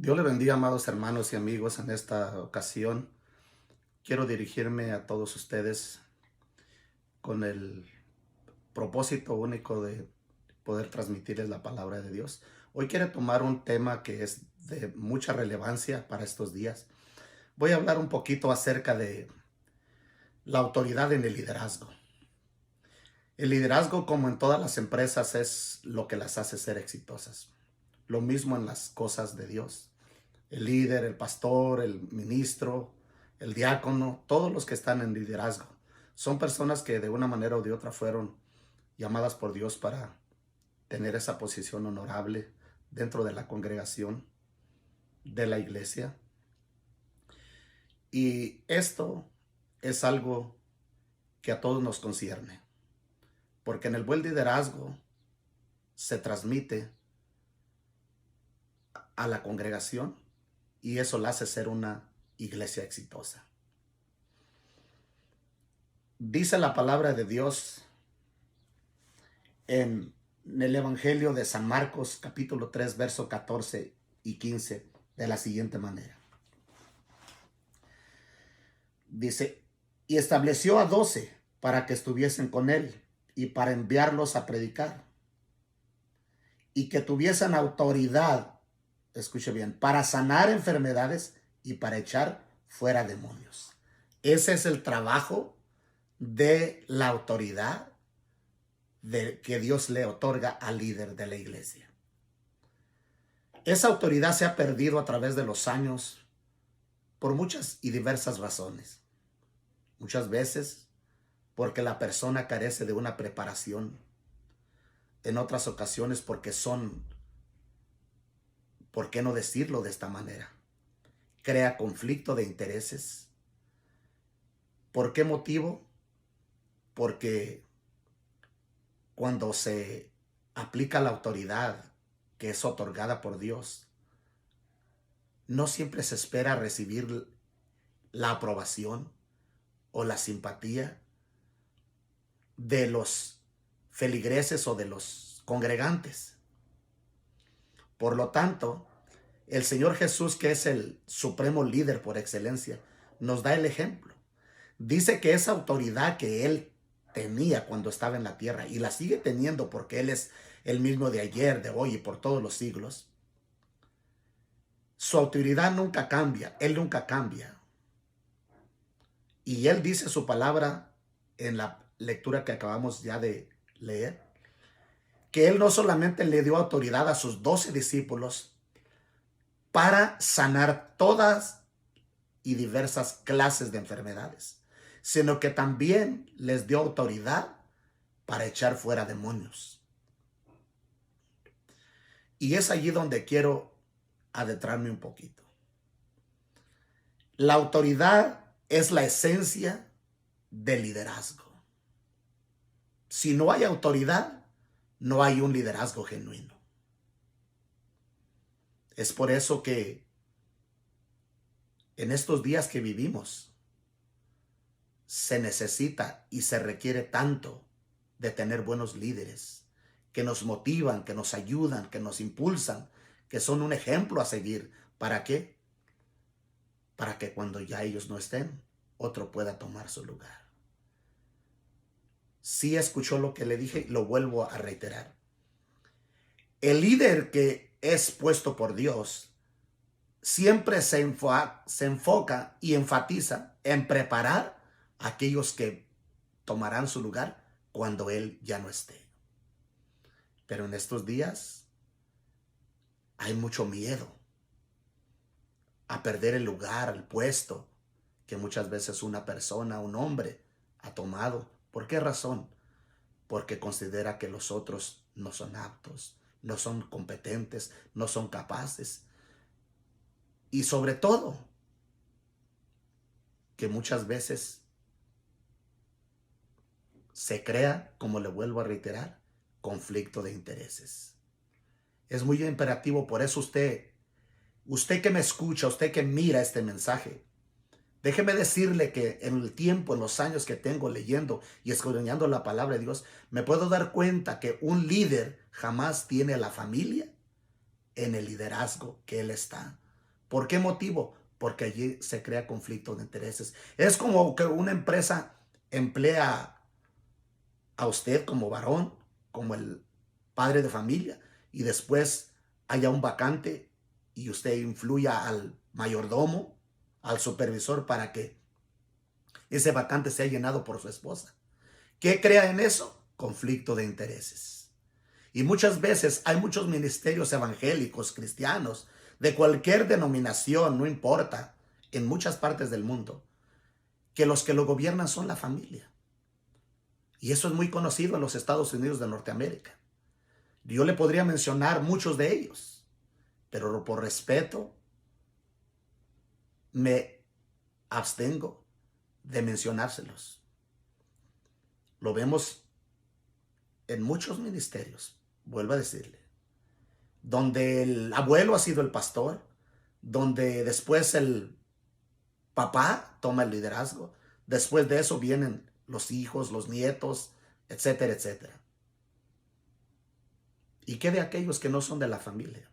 Dios le bendiga, amados hermanos y amigos. En esta ocasión quiero dirigirme a todos ustedes con el propósito único de poder transmitirles la palabra de Dios. Hoy quiero tomar un tema que es de mucha relevancia para estos días. Voy a hablar un poquito acerca de la autoridad en el liderazgo. El liderazgo, como en todas las empresas, es lo que las hace ser exitosas. Lo mismo en las cosas de Dios. El líder, el pastor, el ministro, el diácono, todos los que están en liderazgo, son personas que de una manera o de otra fueron llamadas por Dios para tener esa posición honorable dentro de la congregación, de la iglesia. Y esto es algo que a todos nos concierne, porque en el buen liderazgo se transmite a la congregación y eso la hace ser una iglesia exitosa. Dice la palabra de Dios en el Evangelio de San Marcos, capítulo 3, verso 14 y 15, de la siguiente manera. Dice, y estableció a 12 para que estuviesen con él y para enviarlos a predicar y que tuviesen autoridad, escuche bien, para sanar enfermedades y para echar fuera demonios. Ese es el trabajo de la autoridad que Dios le otorga al líder de la iglesia. Esa autoridad se ha perdido a través de los años por muchas y diversas razones. Muchas veces porque la persona carece de una preparación. En otras ocasiones porque son, ¿por qué no decirlo de esta manera? Crea conflicto de intereses. ¿Por qué motivo? Porque cuando se aplica la autoridad que es otorgada por Dios, no siempre se espera recibir la aprobación o la simpatía de los feligreses o de los congregantes. Por lo tanto, el Señor Jesús, que es el supremo líder por excelencia, nos da el ejemplo. Dice que esa autoridad que Él tenía cuando estaba en la tierra y la sigue teniendo porque Él es el mismo de ayer, de hoy y por todos los siglos, su autoridad nunca cambia, Él nunca cambia. Y Él dice su palabra en la lectura que acabamos ya de leer, que Él no solamente le dio autoridad a sus 12 discípulos para sanar todas y diversas clases de enfermedades, sino que también les dio autoridad para echar fuera demonios. Y es allí donde quiero adentrarme un poquito. La autoridad es la esencia del liderazgo. Si no hay autoridad, no hay un liderazgo genuino. Es por eso que en estos días que vivimos se necesita y se requiere tanto de tener buenos líderes que nos motivan, que nos ayudan, que nos impulsan, que son un ejemplo a seguir. ¿Para qué? Para que cuando ya ellos no estén, otro pueda tomar su lugar. Sí escuchó lo que le dije y lo vuelvo a reiterar. El líder que es puesto por Dios siempre se enfoca y enfatiza en preparar a aquellos que tomarán su lugar cuando él ya no esté. Pero en estos días hay mucho miedo a perder el lugar, el puesto que muchas veces una persona, un hombre ha tomado. ¿Por qué razón? Porque considera que los otros no son aptos, no son competentes, no son capaces. Y sobre todo, que muchas veces se crea, como le vuelvo a reiterar, conflicto de intereses. Es muy imperativo, por eso usted que me escucha, usted que mira este mensaje, déjeme decirle que en el tiempo, en los años que tengo leyendo y escudriñando la palabra de Dios, me puedo dar cuenta que un líder jamás tiene a la familia en el liderazgo que él está. ¿Por qué motivo? Porque allí se crea conflicto de intereses. Es como que una empresa emplea a usted como varón, como el padre de familia, y después haya un vacante y usted influya al mayordomo, al supervisor, para que ese vacante sea llenado por su esposa. ¿Qué crea en eso? Conflicto de intereses. Y muchas veces hay muchos ministerios evangélicos, cristianos, de cualquier denominación, no importa, en muchas partes del mundo, que los que lo gobiernan son la familia. Y eso es muy conocido en los Estados Unidos de Norteamérica. Yo le podría mencionar muchos de ellos, pero por respeto me abstengo de mencionárselos. Lo vemos en muchos ministerios, vuelvo a decirle, donde el abuelo ha sido el pastor, donde después el papá toma el liderazgo, después de eso vienen los hijos, los nietos, etcétera, etcétera. ¿Y qué de aquellos que no son de la familia?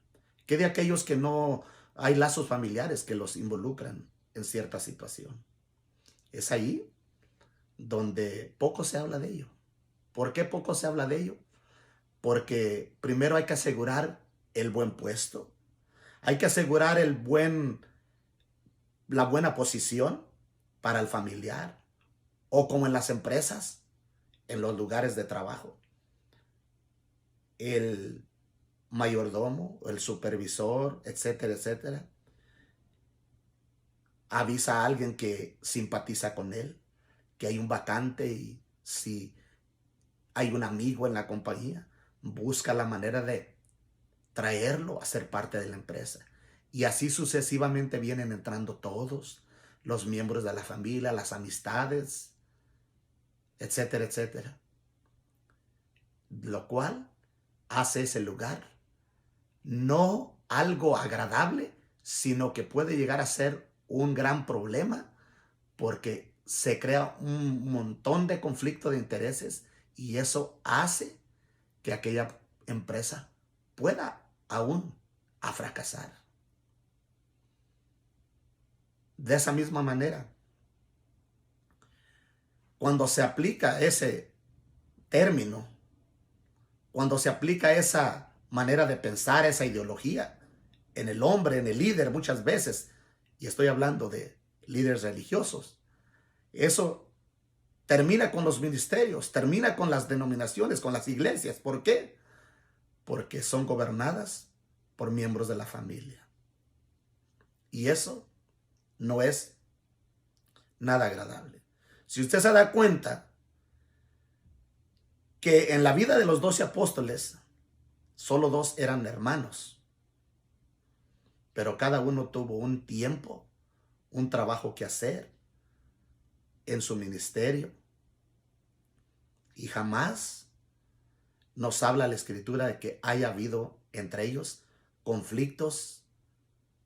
¿Qué de aquellos que no hay lazos familiares que los involucran en cierta situación? Es ahí donde poco se habla de ello. ¿Por qué poco se habla de ello? Porque primero hay que asegurar el buen puesto, hay que asegurar la buena posición para el familiar, o como en las empresas, en los lugares de trabajo. El mayordomo, el supervisor, etcétera, etcétera, avisa a alguien que simpatiza con él, que hay un vacante, y si hay un amigo en la compañía, busca la manera de traerlo a ser parte de la empresa. Y así sucesivamente vienen entrando todos los miembros de la familia, las amistades, etcétera, etcétera. Lo cual hace ese lugar no algo agradable, sino que puede llegar a ser un gran problema, porque se crea un montón de conflicto de intereses, y eso hace que aquella empresa pueda aún a fracasar. De esa misma manera, cuando se aplica ese término, cuando se aplica esa manera de pensar, esa ideología en el hombre, en el líder muchas veces, y estoy hablando de líderes religiosos, eso termina con los ministerios, termina con las denominaciones, con las iglesias. ¿Por qué? Porque son gobernadas por miembros de la familia. Y eso no es nada agradable. Si usted se da cuenta que en la vida de los 12 apóstoles, solo 2 eran hermanos, pero cada uno tuvo un tiempo, un trabajo que hacer en su ministerio, y jamás nos habla la escritura de que haya habido entre ellos conflictos,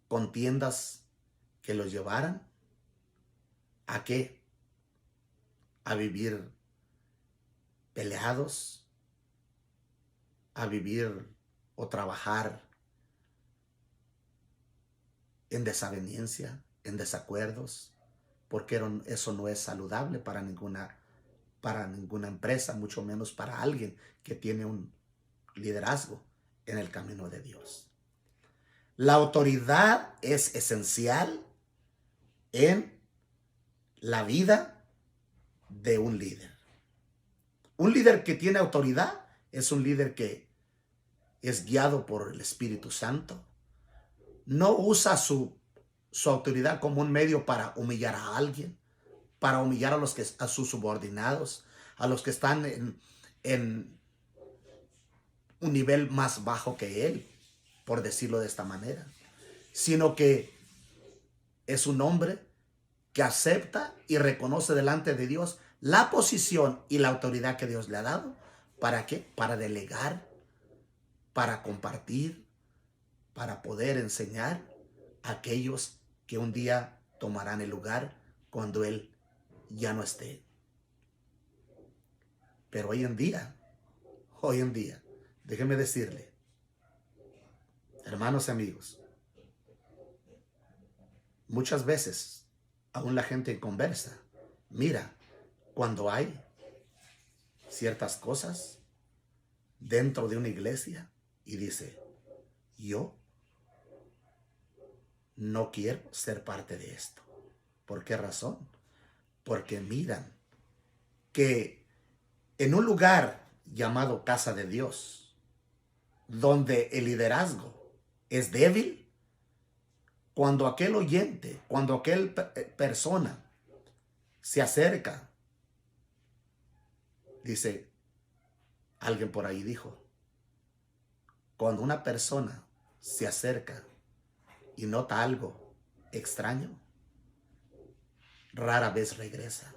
contiendas que los llevaran a qué, a vivir peleados, a vivir o trabajar en desaveniencia, en desacuerdos, porque eso no es saludable para ninguna empresa, mucho menos para alguien que tiene un liderazgo en el camino de Dios. La autoridad es esencial en la vida de un líder. Un líder que tiene autoridad es un líder que es guiado por el Espíritu Santo. No usa su autoridad como un medio para humillar a alguien, para humillar a sus subordinados, a los que están en un nivel más bajo que él, por decirlo de esta manera, sino que es un hombre que acepta y reconoce delante de Dios la posición y la autoridad que Dios le ha dado. ¿Para qué? Para delegar, para compartir, para poder enseñar a aquellos que un día tomarán el lugar cuando él ya no esté. Pero hoy en día, déjeme decirle, hermanos y amigos, Muchas veces, aún la gente conversa, mira, cuando hay ciertas cosas dentro de una iglesia y dice, yo no quiero ser parte de esto. ¿Por qué razón? Porque miran que en un lugar llamado casa de Dios, donde el liderazgo es débil, cuando aquel oyente, cuando aquel persona se acerca, dice, alguien por ahí dijo, cuando una persona se acerca y nota algo extraño, rara vez regresa.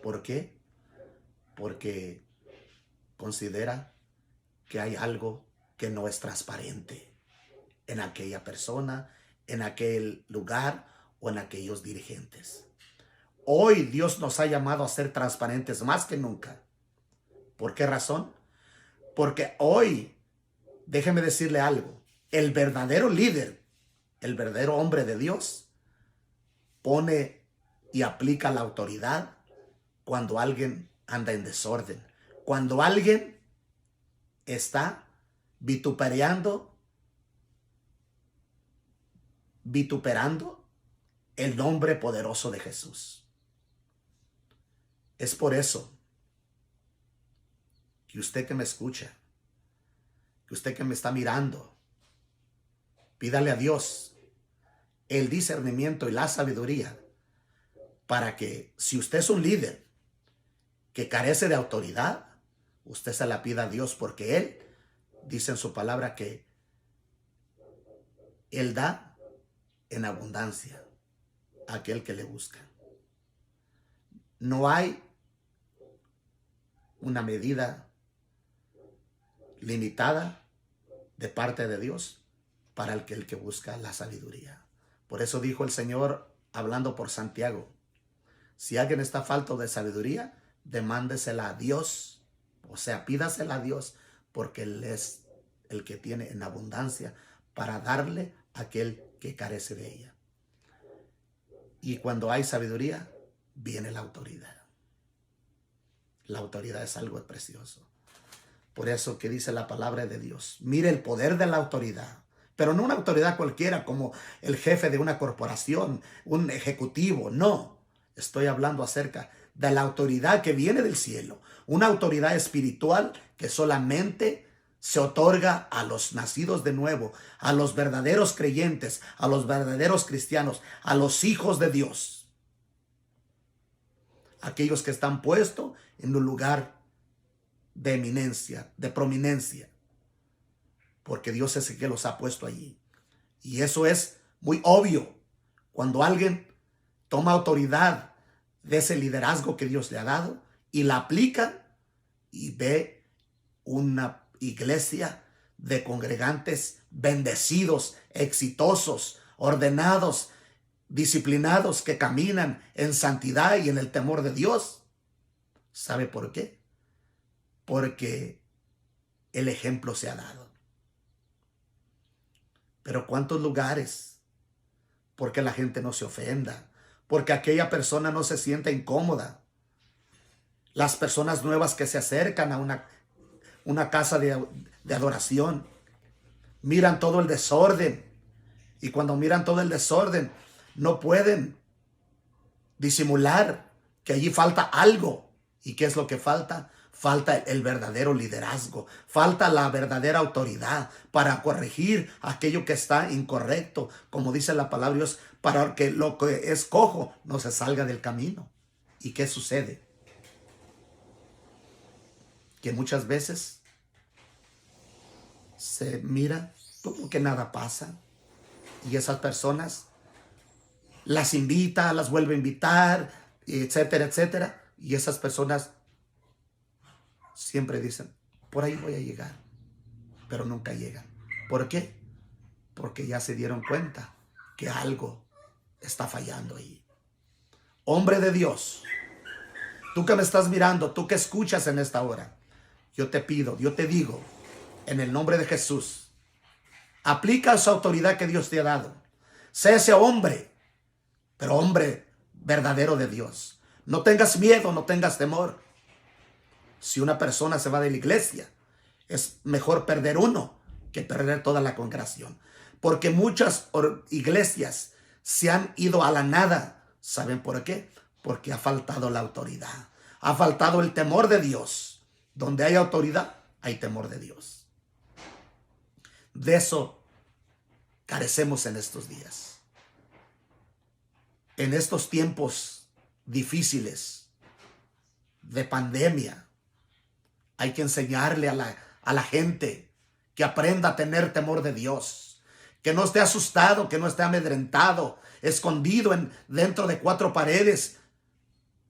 ¿Por qué? Porque considera que hay algo que no es transparente en aquella persona, en aquel lugar o en aquellos dirigentes. Hoy Dios nos ha llamado a ser transparentes más que nunca. ¿Por qué razón? Porque hoy, déjeme decirle algo, el verdadero líder, el verdadero hombre de Dios, pone y aplica la autoridad cuando alguien anda en desorden, cuando alguien está vituperando el nombre poderoso de Jesús. Es por eso que usted que me escucha, que usted que me está mirando, pídale a Dios el discernimiento y la sabiduría para que, si usted es un líder que carece de autoridad, usted se la pida a Dios, porque Él dice en su palabra que Él da en abundancia a aquel que le busca. No hay una medida limitada de parte de Dios para el que busca la sabiduría. Por eso dijo el Señor, hablando por Santiago, si alguien está falto de sabiduría, demándesela a Dios, o sea, pídasela a Dios, porque Él es el que tiene en abundancia para darle a aquel que carece de ella. Y cuando hay sabiduría, viene la autoridad. La autoridad es algo precioso. Por eso que dice la palabra de Dios, mire el poder de la autoridad, pero no una autoridad cualquiera como el jefe de una corporación, un ejecutivo, no. Estoy hablando acerca de la autoridad que viene del cielo, una autoridad espiritual que solamente se otorga a los nacidos de nuevo, a los verdaderos creyentes, a los verdaderos cristianos, a los hijos de Dios. Aquellos que están puestos en un lugar de eminencia, de prominencia, porque Dios es el que los ha puesto allí. Y eso es muy obvio cuando alguien toma autoridad de ese liderazgo que Dios le ha dado y la aplica y ve una iglesia de congregantes bendecidos, exitosos, ordenados, disciplinados, que caminan en santidad y en el temor de Dios. ¿Sabe por qué? Porque el ejemplo se ha dado. Pero ¿cuántos lugares? Porque la gente no se ofenda, porque aquella persona no se sienta incómoda. Las personas nuevas que se acercan a una casa de adoración, miran todo el desorden, y cuando miran todo el desorden, no pueden disimular que allí falta algo. ¿Y qué es lo que falta? Falta el verdadero liderazgo, falta la verdadera autoridad para corregir aquello que está incorrecto, como dice la palabra de Dios, para que lo que es cojo no se salga del camino. ¿Y qué sucede? Que muchas veces se mira como que nada pasa, y esas personas las invita, las vuelve a invitar, etcétera, etcétera, y esas personas siempre dicen, por ahí voy a llegar, pero nunca llegan. ¿Por qué? Porque ya se dieron cuenta que algo está fallando ahí. Hombre de Dios, tú que me estás mirando, tú que escuchas en esta hora, yo te pido, yo te digo, en el nombre de Jesús, aplica esa autoridad que Dios te ha dado. Sé ese hombre pero hombre verdadero de Dios. No tengas miedo, no tengas temor. Si una persona se va de la iglesia, es mejor perder uno que perder toda la congregación. Porque muchas iglesias se han ido a la nada. ¿Saben por qué? Porque ha faltado la autoridad. Ha faltado el temor de Dios. Donde hay autoridad, hay temor de Dios. De eso carecemos en estos días. En estos tiempos difíciles de pandemia, hay que enseñarle a la gente que aprenda a tener temor de Dios, que no esté asustado, que no esté amedrentado, escondido dentro de cuatro paredes,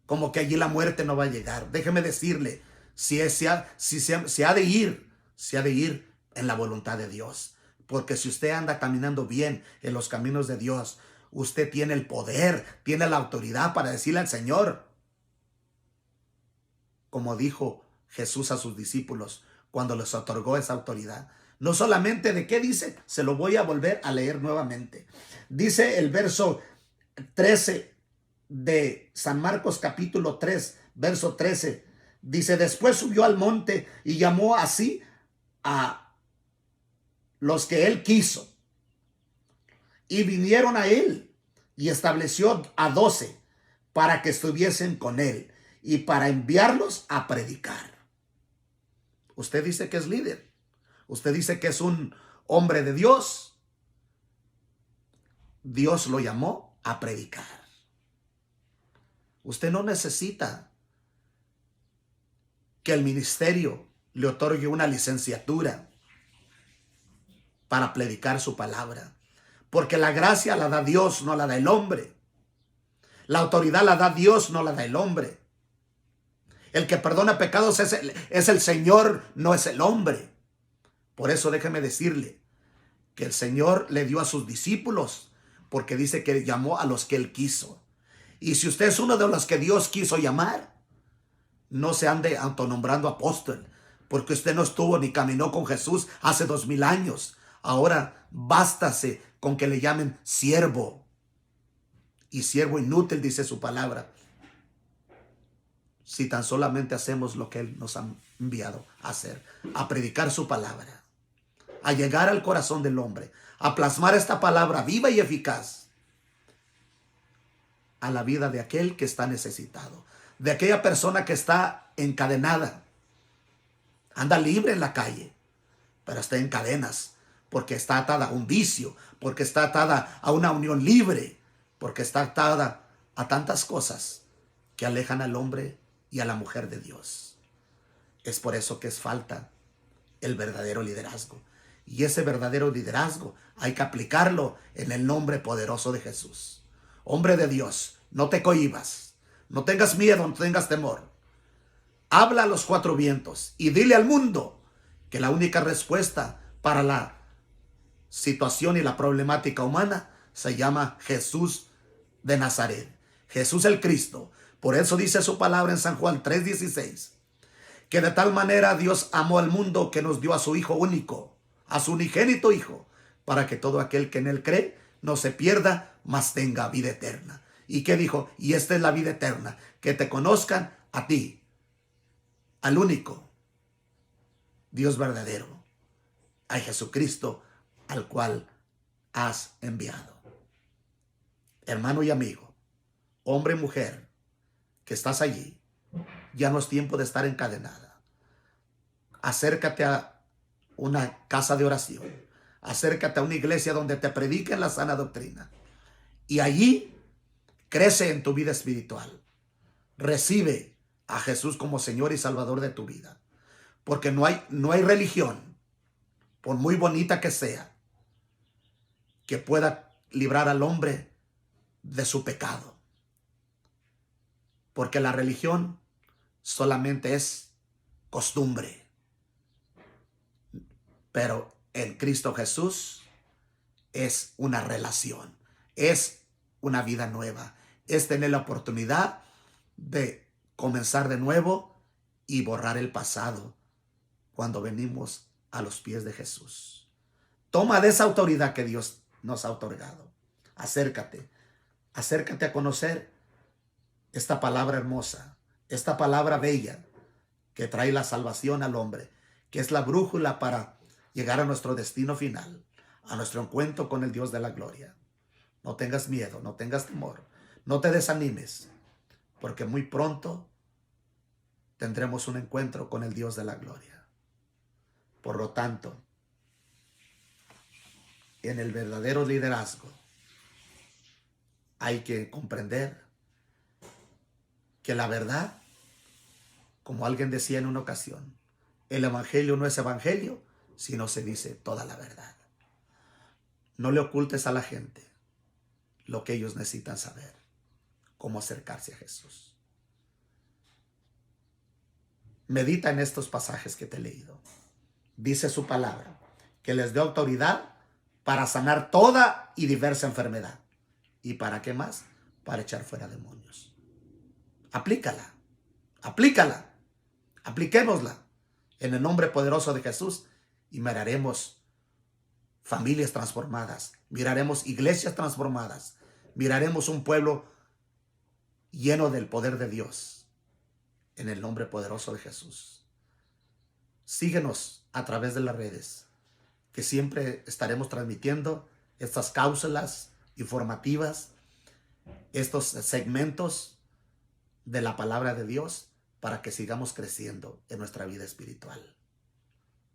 como que allí la muerte no va a llegar. Déjeme decirle, si ha de ir en la voluntad de Dios. Porque si usted anda caminando bien en los caminos de Dios, usted tiene el poder, tiene la autoridad para decirle al Señor, como dijo Jesús a sus discípulos cuando les otorgó esa autoridad. No solamente de qué dice, se lo voy a volver a leer nuevamente. Dice el verso 13 de San Marcos capítulo 3, verso 13. Dice, después subió al monte y llamó así a los que él quiso. Y vinieron a él y estableció a 12 para que estuviesen con él y para enviarlos a predicar. Usted dice que es líder. Usted dice que es un hombre de Dios. Dios lo llamó a predicar. Usted no necesita que el ministerio le otorgue una licenciatura para predicar su palabra. Porque la gracia la da Dios, no la da el hombre. La autoridad la da Dios, no la da el hombre. El que perdona pecados es el Señor, no es el hombre. Por eso déjeme decirle que el Señor le dio a sus discípulos, porque dice que llamó a los que él quiso. Y si usted es uno de los que Dios quiso llamar, no se ande autonombrando apóstol, porque usted no estuvo ni caminó con Jesús hace 2000 años. Ahora bástase con que le llamen siervo. Y siervo inútil, dice su palabra, si tan solamente hacemos lo que él nos ha enviado a hacer, a predicar su palabra, a llegar al corazón del hombre, a plasmar esta palabra viva y eficaz a la vida de aquel que está necesitado, de aquella persona que está encadenada, anda libre en la calle, pero está en cadenas, porque está atada a un vicio, porque está atada a una unión libre, porque está atada a tantas cosas que alejan al hombre y a la mujer de Dios. Es por eso que es falta el verdadero liderazgo. Y ese verdadero liderazgo hay que aplicarlo en el nombre poderoso de Jesús. Hombre de Dios, no te cohibas, no tengas miedo, no tengas temor. Habla a los cuatro vientos y dile al mundo que la única respuesta para la situación y la problemática humana se llama Jesús de Nazaret, Jesús el Cristo. Por eso dice su palabra en San Juan 3:16, que de tal manera Dios amó al mundo que nos dio a su Hijo único, a su unigénito Hijo, para que todo aquel que en él cree no se pierda, mas tenga vida eterna. ¿Y qué dijo? Y esta es la vida eterna, que te conozcan a ti, al único Dios verdadero, a Jesucristo, al cual has enviado. Hermano y amigo, hombre y mujer, que estás allí, ya no es tiempo de estar encadenada. Acércate a una casa de oración, acércate a una iglesia donde te prediquen la sana doctrina, y allí crece en tu vida espiritual. Recibe a Jesús como Señor y Salvador de tu vida, porque no hay religión, por muy bonita que sea, que pueda librar al hombre de su pecado. Porque la religión solamente es costumbre. Pero en Cristo Jesús es una relación, es una vida nueva, es tener la oportunidad de comenzar de nuevo y borrar el pasado cuando venimos a los pies de Jesús. Toma de esa autoridad que Dios nos ha otorgado. Acércate. Acércate a conocer esta palabra hermosa, esta palabra bella que trae la salvación al hombre, que es la brújula para llegar a nuestro destino final, a nuestro encuentro con el Dios de la gloria. No tengas miedo, no tengas temor, no te desanimes, porque muy pronto tendremos un encuentro con el Dios de la gloria. Por lo tanto, en el verdadero liderazgo hay que comprender que la verdad, como alguien decía en una ocasión, el evangelio no es evangelio si no se dice toda la verdad. No le ocultes a la gente lo que ellos necesitan saber, cómo acercarse a Jesús. Medita en estos pasajes que te he leído. Dice su palabra, que les dio autoridad para sanar toda y diversa enfermedad. ¿Y para qué más? Para echar fuera demonios. Aplícala, aplícala, apliquémosla en el nombre poderoso de Jesús y miraremos familias transformadas, miraremos iglesias transformadas, miraremos un pueblo lleno del poder de Dios en el nombre poderoso de Jesús. Síguenos a través de las redes, que siempre estaremos transmitiendo estas cápsulas informativas, estos segmentos de la palabra de Dios para que sigamos creciendo en nuestra vida espiritual.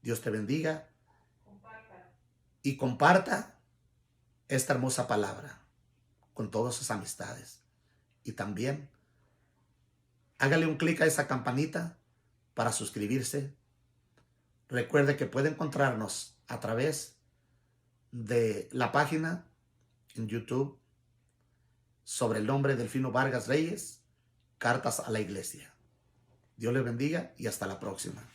Dios te bendiga y comparta esta hermosa palabra con todas sus amistades. Y también hágale un clic a esa campanita para suscribirse. Recuerde que puede encontrarnos a través de la página en YouTube sobre el nombre Delfino Vargas Reyes, Cartas a la Iglesia. Dios le bendiga y hasta la próxima.